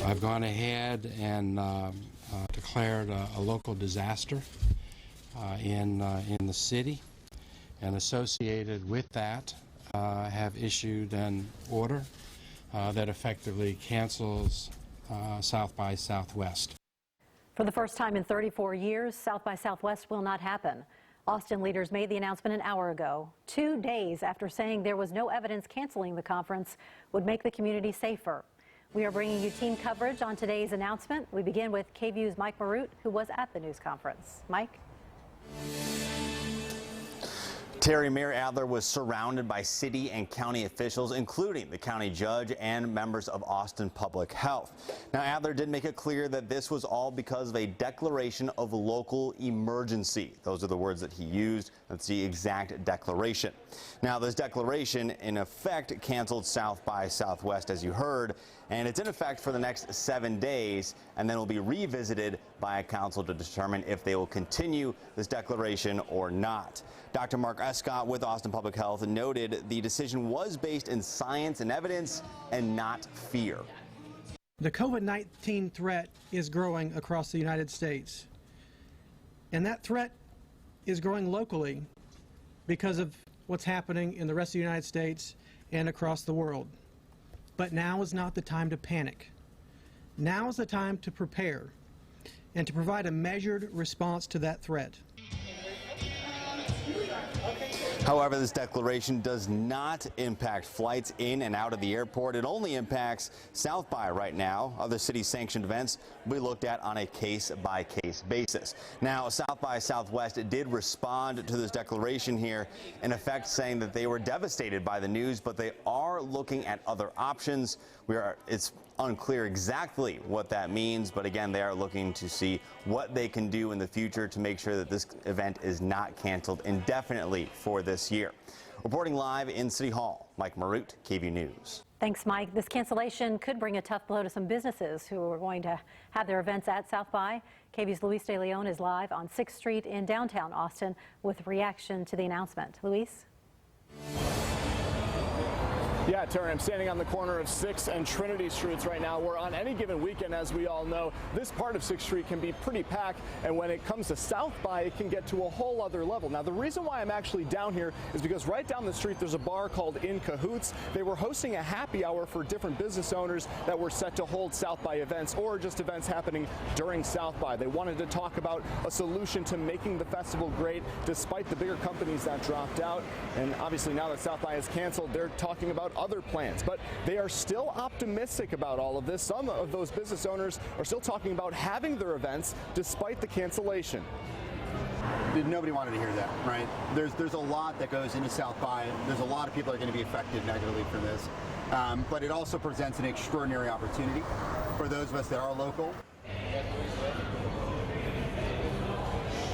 I've gone ahead and declared a local disaster in the city, and associated with that have issued an order that effectively cancels South by Southwest. For the first time in 34 years, South by Southwest will not happen. Austin leaders made the announcement an hour ago, 2 days after saying there was no evidence canceling the conference would make the community safer. We are bringing you team coverage on today's announcement. We begin with KVUE's Mike Marute, who was at the news conference. Mike? Terry, Mayor Adler was surrounded by city and county officials, including the county judge and members of Austin Public Health. Now, Adler did make it clear that this was all because of a declaration of local emergency. Those are the words that he used. That's the exact declaration. Now, this declaration, in effect, canceled South by Southwest, as you heard, and it's in effect for the next 7 days, and then will be revisited by a council to determine if they will continue this declaration or not. Dr. Mark Escott with Austin Public Health noted the decision was based in science and evidence and not fear. The COVID-19 threat is growing across the United States, and that threat is growing locally because of what's happening in the rest of the United States and across the world. But now is not the time to panic. Now is the time to prepare and to provide a measured response to that threat. However, this declaration does not impact flights in and out of the airport. It only impacts South by right now. Other city-sanctioned events will be looked at on a case-by-case basis. Now, South by Southwest did respond to this declaration here, in effect saying that they were devastated by the news, but they are looking at other options. It's unclear exactly what that means, but again, they are looking to see what they can do in the future to make sure that this event is not canceled indefinitely for this year. Reporting live in City Hall, Mike Marute, KVUE News. Thanks, Mike. This cancellation could bring a tough blow to some businesses who are going to have their events at South by. KVUE's Luis De Leon is live on 6th Street in downtown Austin with reaction to the announcement. Luis? Yeah, Terry, I'm standing on the corner of 6th and Trinity Streets right now, where on any given weekend, as we all know, this part of 6th Street can be pretty packed, and when it comes to South by, it can get to a whole other level. Now, the reason why I'm actually down here is because right down the street there's a bar called In Cahoots. They were hosting a happy hour for different business owners that were set to hold South by events or just events happening during South by. They wanted to talk about a solution to making the festival great despite the bigger companies that dropped out, and obviously now that South by is canceled, they're talking about other plans, but they are still optimistic about all of this. Some of those business owners are still talking about having their events despite the cancellation. Nobody wanted to hear that, right? There's a lot that goes into South by. There's a lot of people that are going to be affected negatively from this, but it also presents an extraordinary opportunity for those of us that are local.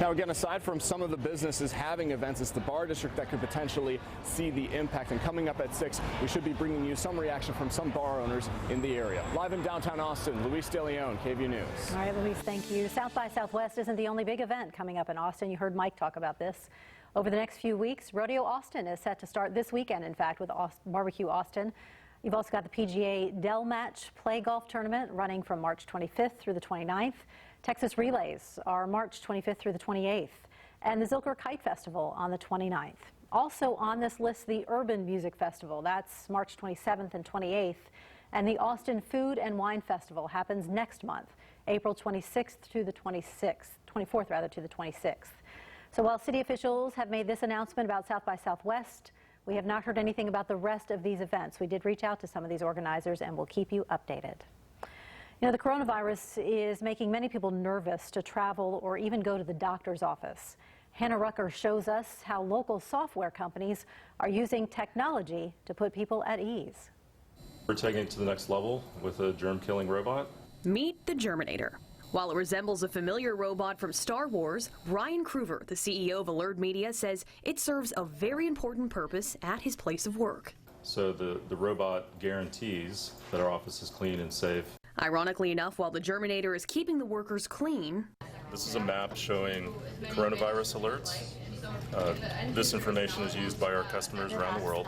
Now, again, aside from some of the businesses having events, it's the bar district that could potentially see the impact. And coming up at 6, we should be bringing you some reaction from some bar owners in the area. Live in downtown Austin, Luis De Leon, KVUE News. All right, Luis, thank you. South by Southwest isn't the only big event coming up in Austin. You heard Mike talk about this. Over the next few weeks, Rodeo Austin is set to start this weekend, in fact, with Barbecue Austin. You've also got the PGA Dell Match Play Golf Tournament running from March 25th through the 29th. Texas Relays are March 25th through the 28th, and the Zilker Kite Festival on the 29th. Also on this list, the Urban Music Festival. That's March 27th and 28th, and the Austin Food and Wine Festival happens next month, April 26th to the 24th rather, to the 26th. So while city officials have made this announcement about South by Southwest, we have not heard anything about the rest of these events. We did reach out to some of these organizers, and we'll keep you updated. You know, the coronavirus is making many people nervous to travel or even go to the doctor's office. Hannah Rucker shows us how local software companies are using technology to put people at ease. We're taking it to the next level with a germ-killing robot. Meet the Germinator. While it resembles a familiar robot from Star Wars, Ryan Kruver, the CEO of Alert Media, says it serves a very important purpose at his place of work. So the robot guarantees that our office is clean and safe. Ironically enough, while the Germinator is keeping the workers clean, this is a map showing coronavirus alerts. This information is used by our customers around the world.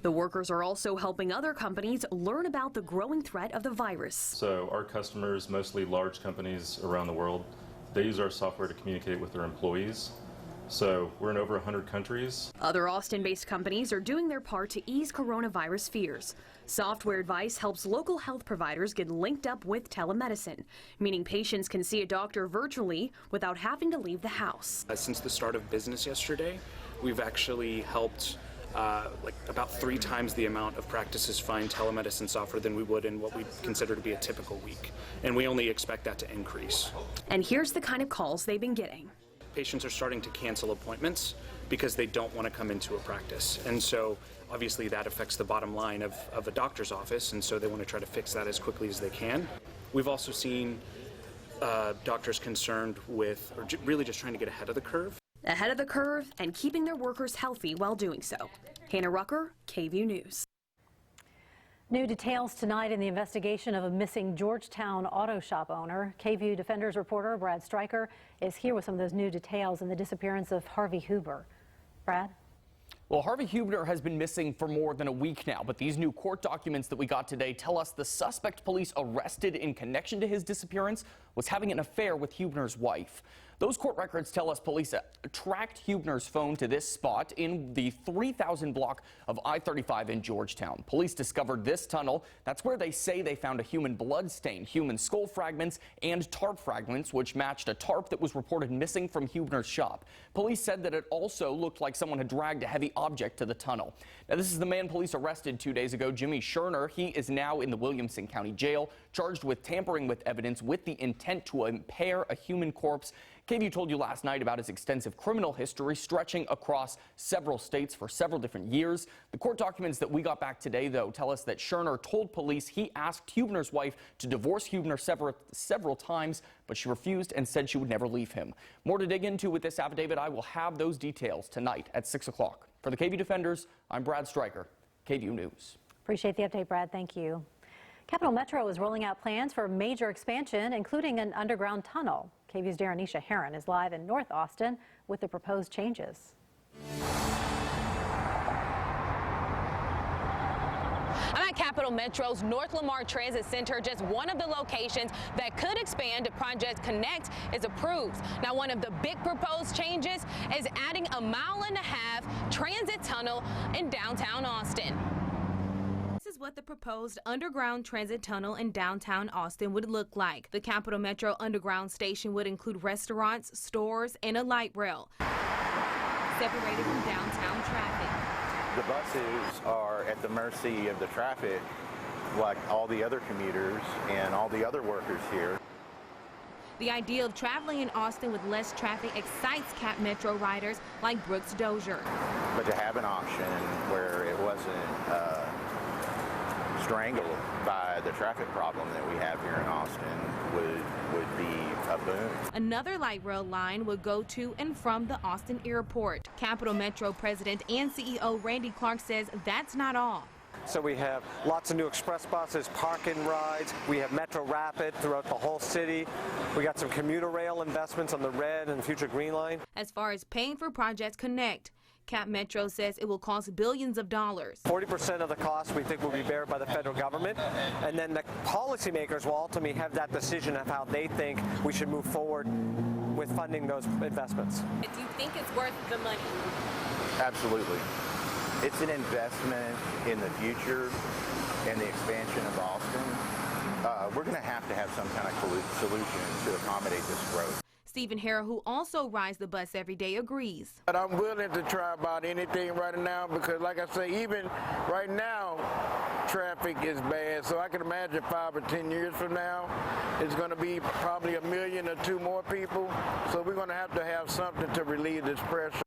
The workers are also helping other companies learn about the growing threat of the virus. So our customers, mostly large companies around the world, they use our software to communicate with their employees. So we're in over 100 countries. Other Austin-based companies are doing their part to ease coronavirus fears. Software advice helps local health providers get linked up with telemedicine, meaning patients can see a doctor virtually without having to leave the house. Since the start of business yesterday, we've actually helped about 3 times the amount of practices find telemedicine software than we would in what we consider to be a typical week. And we only expect that to increase. And here's the kind of calls they've been getting. Patients are starting to cancel appointments because they don't want to come into a practice. And so obviously that affects the bottom line of a doctor's office, and so they want to try to fix that as quickly as they can. We've also seen doctors concerned with, or really just trying to get ahead of the curve. Ahead of the curve and keeping their workers healthy while doing so. Hannah Rucker, KVUE News. New details tonight in the investigation of a missing Georgetown auto shop owner. KVUE Defenders reporter Brad Stryker is here with some of those new details in the disappearance of Harvey Huber. Brad? Well, Harvey Huber has been missing for more than a week now, but these new court documents that we got today tell us the suspect police arrested in connection to his disappearance was having an affair with Huber's wife. Those court records tell us police tracked Huber's phone to this spot in the 3000 block of I-35 in Georgetown. Police discovered this tunnel. That's where they say they found a human blood stain, human skull fragments, and tarp fragments, which matched a tarp that was reported missing from Huber's shop. Police said that it also looked like someone had dragged a heavy object to the tunnel. Now, this is the man police arrested 2 days ago, Jimmy Scherner. He is now in the Williamson County Jail, charged with tampering with evidence with the intent to impair a human corpse. KVUE told you last night about his extensive criminal history stretching across several states for several different years. The court documents that we got back today, though, tell us that Scherner told police he asked Huber's wife to divorce Huber several times, but she refused and said she would never leave him. More to dig into with this affidavit. I will have those details tonight at 6 o'clock. For the KVUE Defenders, I'm Brad Stryker, KVUE News. Appreciate the update, Brad. Thank you. Capital Metro is rolling out plans for major expansion, including an underground tunnel. KVUE's Darrenisha Heron is live in North Austin with the proposed changes. I'm at Capital Metro's North Lamar Transit Center, just one of the locations that could expand if Project Connect is approved. Now, one of the big proposed changes is adding a 1.5-mile transit tunnel in downtown Austin. This is what the proposed underground transit tunnel in downtown Austin would look like. The Capital Metro underground station would include restaurants, stores, and a light rail, separated from downtown traffic. The buses are at the mercy of the traffic, like all the other commuters and all the other workers here. The idea of traveling in Austin with less traffic excites Cap Metro riders like Brooks Dozier. But to have an option where it wasn't strangled by the traffic problem that we have here in Austin would be a boon. Another light rail line would go to and from the Austin airport. Capital Metro President and CEO Randy Clark says that's not all. So we have lots of new express buses, park-in rides. We have Metro Rapid throughout the whole city. We got some commuter rail investments on the red and future green line. As far as paying for Project Connect, Cap Metro says it will cost billions of dollars. 40% of the cost we think will be borne by the federal government, and then the policymakers will ultimately have that decision of how they think we should move forward with funding those investments. Do you think it's worth the money? Absolutely. It's an investment in the future and the expansion of Austin. We're going to have some kind of solution to accommodate this growth. Stephen Harrell, who also rides the bus every day, agrees. But I'm willing to try about anything right now because, like I say, even right now, traffic is bad. So I can imagine 5 or 10 years from now, it's going to be probably 1 million or 2 more people. So we're going to have something to relieve this pressure.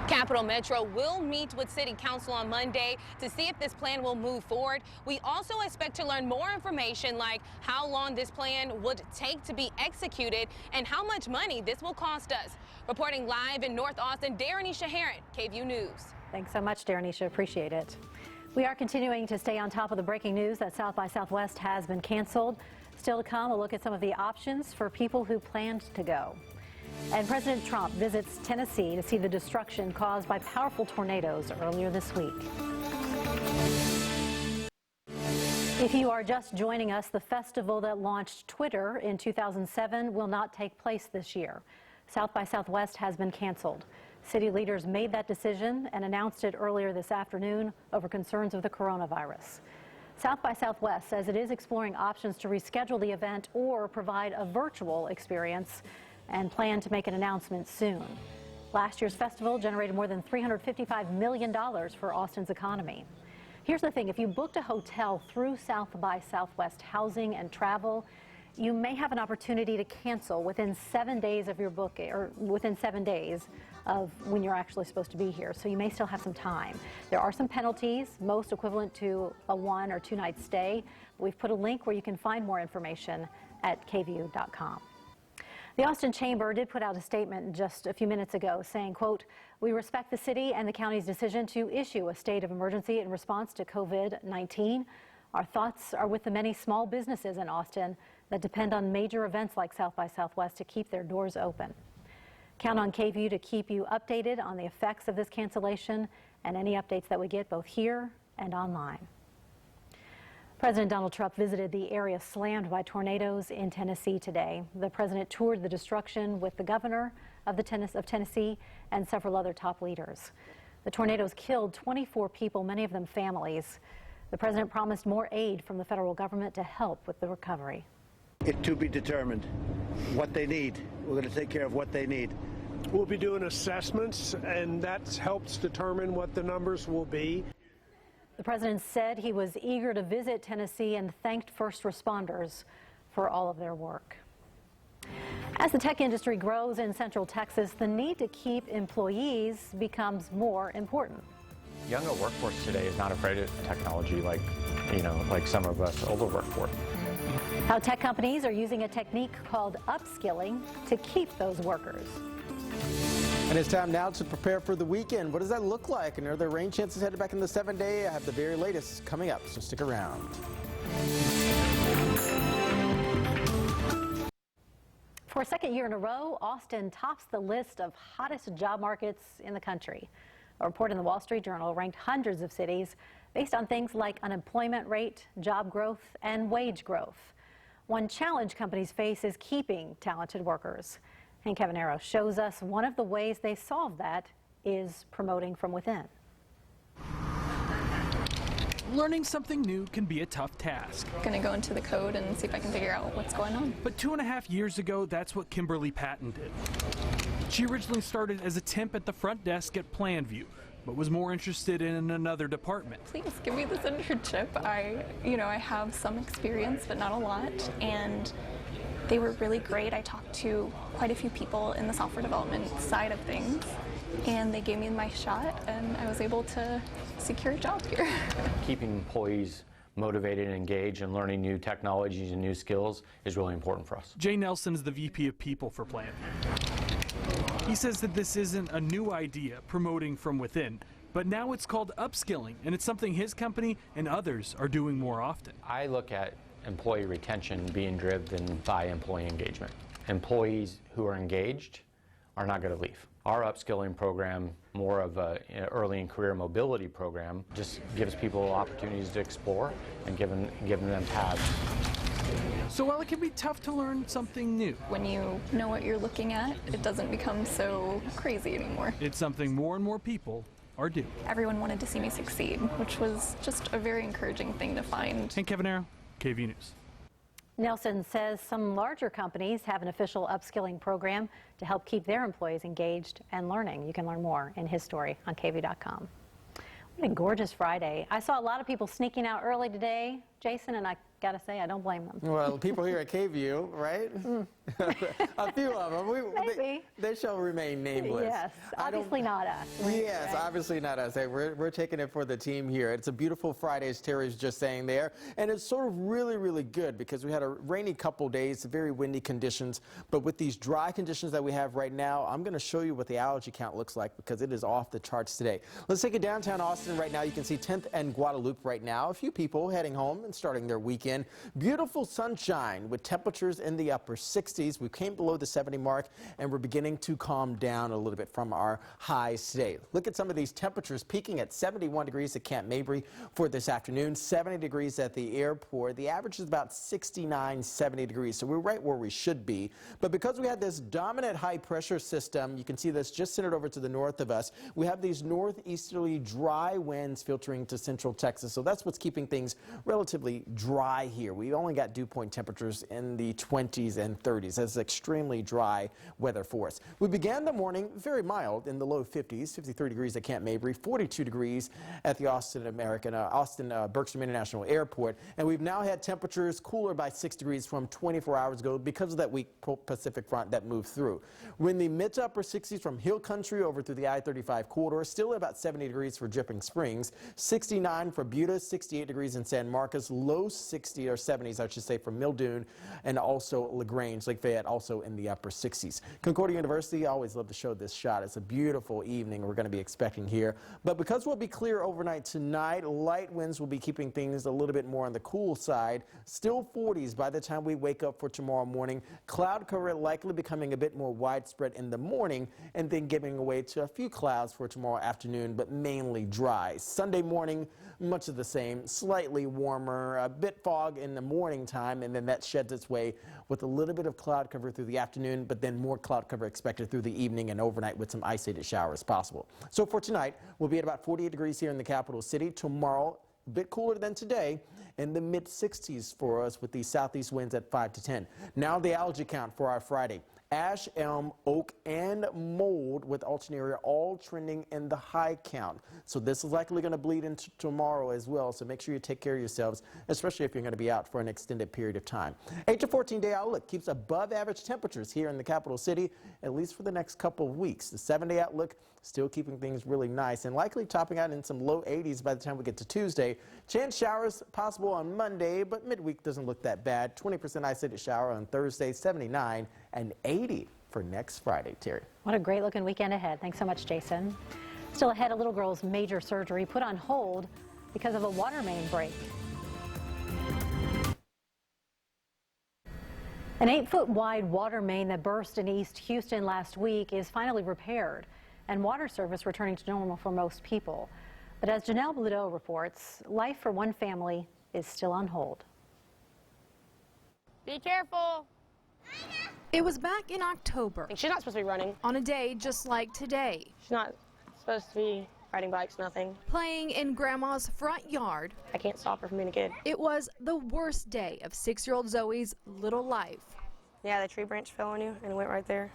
Capital Metro will meet with City Council on Monday to see if this plan will move forward. We also expect to learn more information like how long this plan would take to be executed and how much money this will cost us. Reporting live in North Austin, Darrenisha Heron, KVUE News. Thanks so much, Darrenisha. Appreciate it. We are continuing to stay on top of the breaking news that South by Southwest has been canceled. Still to come, a look at some of the options for people who planned to go. And President Trump visits Tennessee to see the destruction caused by powerful tornadoes earlier this week. If you are just joining us, the festival that launched Twitter in 2007 will not take place this year. South by Southwest has been canceled. City leaders made that decision and announced it earlier this afternoon over concerns of the coronavirus. South by Southwest says it is exploring options to reschedule the event or provide a virtual experience and plan to make an announcement soon. Last year's festival generated more than $355 million for Austin's economy. Here's the thing, if you booked a hotel through South by Southwest Housing and Travel, you may have an opportunity to cancel within 7 days of your booking, or within 7 days of when you're actually supposed to be here. So you may still have some time. There are some penalties, most equivalent to a 1 or 2 night stay. We've put a link where you can find more information at KVUE.com. The Austin Chamber did put out a statement just a few minutes ago saying, quote, "We respect the city and the county's decision to issue a state of emergency in response to COVID-19. Our thoughts are with the many small businesses in Austin that depend on major events like South by Southwest to keep their doors open." Count on KVUE to keep you updated on the effects of this cancellation and any updates that we get both here and online. President Donald Trump visited the area slammed by tornadoes in Tennessee today. The president toured the destruction with the governor of Tennessee and several other top leaders. The tornadoes killed 24 people, many of them families. The president promised more aid from the federal government to help with the recovery. It to be determined what they need. We're going to take care of what they need. We'll be doing assessments, and that helps determine what the numbers will be. The president said he was eager to visit Tennessee and thanked first responders for all of their work. As the tech industry grows in Central Texas, the need to keep employees becomes more important. Younger workforce today is not afraid of technology like some of us older workforce. How tech companies are using a technique called upskilling to keep those workers. And it's time now to prepare for the weekend. What does that look like? And are there rain chances headed back in the 7-day? I have the very latest coming up, so stick around. For a second year in a row, Austin tops the list of hottest job markets in the country. A report in the Wall Street Journal ranked hundreds of cities based on things like unemployment rate, job growth, and wage growth. One challenge companies face is keeping talented workers. And Kevin Arrow shows us one of the ways they solve that is promoting from within. Learning something new can be a tough task. I'm gonna go into the code and see if I can figure out what's going on. But 2.5 years ago, that's what Kimberly Patton did. She originally started as a temp at the front desk at Planview, but was more interested in another department. Please give me this internship. I have some experience, but not a lot, and they were really great. I talked to quite a few people in the software development side of things, and they gave me my shot, and I was able to secure a job here. Keeping employees motivated and engaged and learning new technologies and new skills is really important for us. Jay Nelson is the VP of People for Planview. He says that this isn't a new idea, promoting from within, but now it's called upskilling, and it's something his company and others are doing more often. I look at employee retention being driven by employee engagement. Employees who are engaged are not going to leave. Our upskilling program, more of an early in career mobility program, just gives people opportunities to explore and giving them paths. So while it can be tough to learn something new, when you know what you're looking at, it doesn't become so crazy anymore. It's something more and more people are doing. Everyone wanted to see me succeed, which was just a very encouraging thing to find. And Kevin Arrow, KVUE News. Nelson says some larger companies have an official upskilling program to help keep their employees engaged and learning. You can learn more in his story on KVUE.com. What a gorgeous Friday. I saw a lot of people sneaking out early today, Jason, and I gotta say, I don't blame them. Well, people here at KVUE, right? A few of them. Maybe. They shall remain nameless. Yes, obviously not us. Yes, right? Obviously not us. Hey, we're taking it for the team here. It's a beautiful Friday, as Terry's just saying there. And it's sort of really, really good because we had a rainy couple days, very windy conditions. But with these dry conditions that we have right now, I'm going to show you what the allergy count looks like because it is off the charts today. Let's take it downtown Austin right now. You can see 10th and Guadalupe right now. A few people heading home Development starting their weekend. Beautiful sunshine with temperatures in the upper 60s. We came below the 70 mark and we're beginning to calm down a little bit from our highs today. Look at some of these temperatures peaking at 71 degrees at Camp Mabry for this afternoon, 70 degrees at the airport. The average is about 69, 70 degrees, so we're right where we should be. But because we had this dominant high pressure system, you can see this just centered over to the north of us, we have these northeasterly dry winds filtering to central Texas, so that's what's keeping things relatively dry here. We only got dew point temperatures in the 20s and 30s. That's extremely dry weather for us. We began the morning very mild in the low 50s, 53 degrees at Camp Mabry, 42 degrees at the Austin Bergstrom International Airport, and we've now had temperatures cooler by 6 degrees from 24 hours ago because of that weak Pacific front that moved through. We're in the mid to upper 60s from Hill Country over through the I-35 corridor, still at about 70 degrees for Dripping Springs, 69 for Buda, 68 degrees in San Marcos, low 60s or 70s, I should say, for Mildoon, and also LaGrange, Lake Fayette, also in the upper 60s. Concordia University, I always love to show this shot. It's a beautiful evening we're going to be expecting here, but because we'll be clear overnight tonight, light winds will be keeping things a little bit more on the cool side. Still 40s by the time we wake up for tomorrow morning. Cloud cover likely becoming a bit more widespread in the morning and then giving away to a few clouds for tomorrow afternoon, but mainly dry. Sunday morning, much of the same, slightly warmer, a bit fog in the morning time, and then that sheds its way with a little bit of cloud cover through the afternoon, but then more cloud cover expected through the evening and overnight with some isolated showers possible. So for tonight, we'll be at about 48 degrees here in the capital city. Tomorrow, a bit cooler than today, in the mid 60s for us with these southeast winds at 5 to 10. Now the allergy count for our Friday. Ash, elm, oak, and mold with alternaria all trending in the high count. So this is likely going to bleed into tomorrow as well, so make sure you take care of yourselves, especially if you're going to be out for an extended period of time. 8 to 14-day outlook keeps above average temperatures here in the capital city, at least for the next couple of weeks. The 7-day outlook still keeping things really nice and likely topping out in some low 80s by the time we get to Tuesday. Chance showers possible on Monday, but midweek doesn't look that bad. 20% isolated shower on Thursday, 79 and 80 for next Friday. Terry. What a great looking weekend ahead. Thanks so much, Jason. Still ahead, a little girl's major surgery put on hold because of a water main break. An 8-foot wide water main that burst in East Houston last week is finally repaired and water service returning to normal for most people. But as Janelle Bludeau reports, life for one family is still on hold. Be careful. It was back in October. She's not supposed to be running. On a day just like today. She's not supposed to be riding bikes, nothing. Playing in Grandma's front yard. I can't stop her from being a kid. It was the worst day of 6-year-old Zoe's little life. Yeah, the tree branch fell on you and it went right there.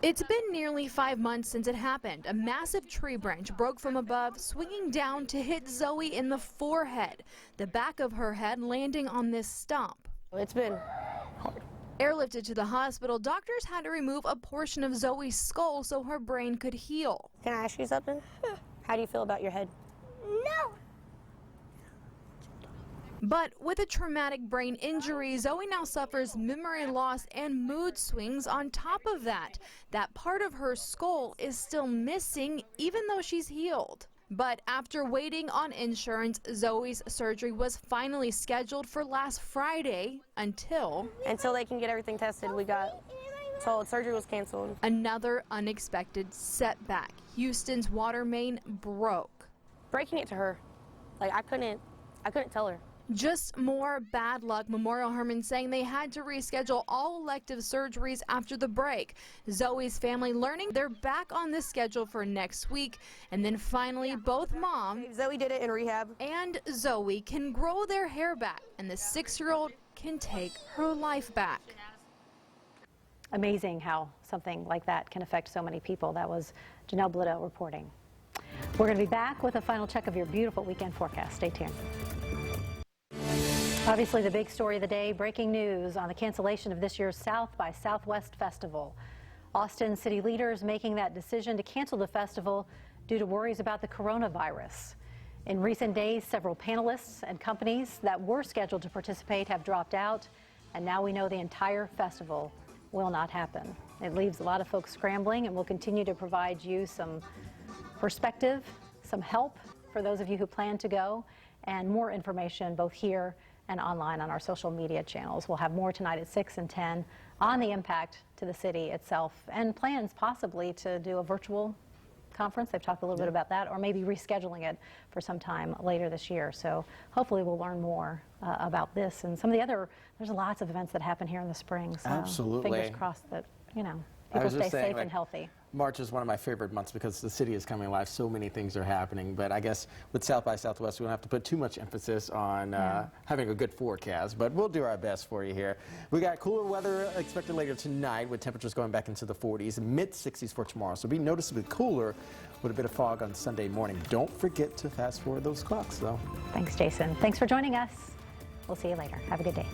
It's been nearly 5 months since it happened. A massive tree branch broke from above, swinging down to hit Zoe in the forehead, the back of her head landing on this stump. It's been hard. Airlifted to the hospital, doctors had to remove a portion of Zoe's skull so her brain could heal. Can I ask you something? How do you feel about your head? No. But with a traumatic brain injury, Zoe now suffers memory loss and mood swings on top of that. That part of her skull is still missing even though she's healed. But after waiting on insurance, Zoe's surgery was finally scheduled for last Friday until they can get everything tested. We got told surgery was canceled. Another unexpected setback. Houston's water main broke. Breaking it to her. Like I couldn't tell her. Just more bad luck. Memorial Hermann saying they had to reschedule all elective surgeries after the break. Zoe's family learning they're back on the schedule for next week. And then finally, both Mom, Zoe did it in rehab, and Zoe can grow their hair back, and the 6-year-old can take her life back. Amazing how something like that can affect so many people. That was Janelle Bludeau reporting. We're going to be back with a final check of your beautiful weekend forecast. Stay tuned. Obviously, the big story of the day, breaking news on the cancellation of this year's South by Southwest Festival. Austin city leaders making that decision to cancel the festival due to worries about the coronavirus. In recent days, several panelists and companies that were scheduled to participate have dropped out, and now we know the entire festival will not happen. It leaves a lot of folks scrambling, and we'll continue to provide you some perspective, some help for those of you who plan to go. and more information both here and online on our social media channels. We'll have more tonight at 6 and 10 on the impact to the city itself and plans possibly to do a virtual conference. They've talked a little bit about that, or maybe rescheduling it for some time later this year. So hopefully we'll learn more about this and some of the other, there's lots of events that happen here in the spring. So absolutely. Fingers crossed that, you know, people stay safe and healthy. March is one of my favorite months because the city is coming alive. So many things are happening. But I guess with South by Southwest, we don't have to put too much emphasis on having a good forecast. But we'll do our best for you here. We got cooler weather expected later tonight with temperatures going back into the 40s, mid-60s for tomorrow. So be noticeably cooler with a bit of fog on Sunday morning. Don't forget to fast forward those clocks, though. Thanks, Jason. Thanks for joining us. We'll see you later. Have a good day.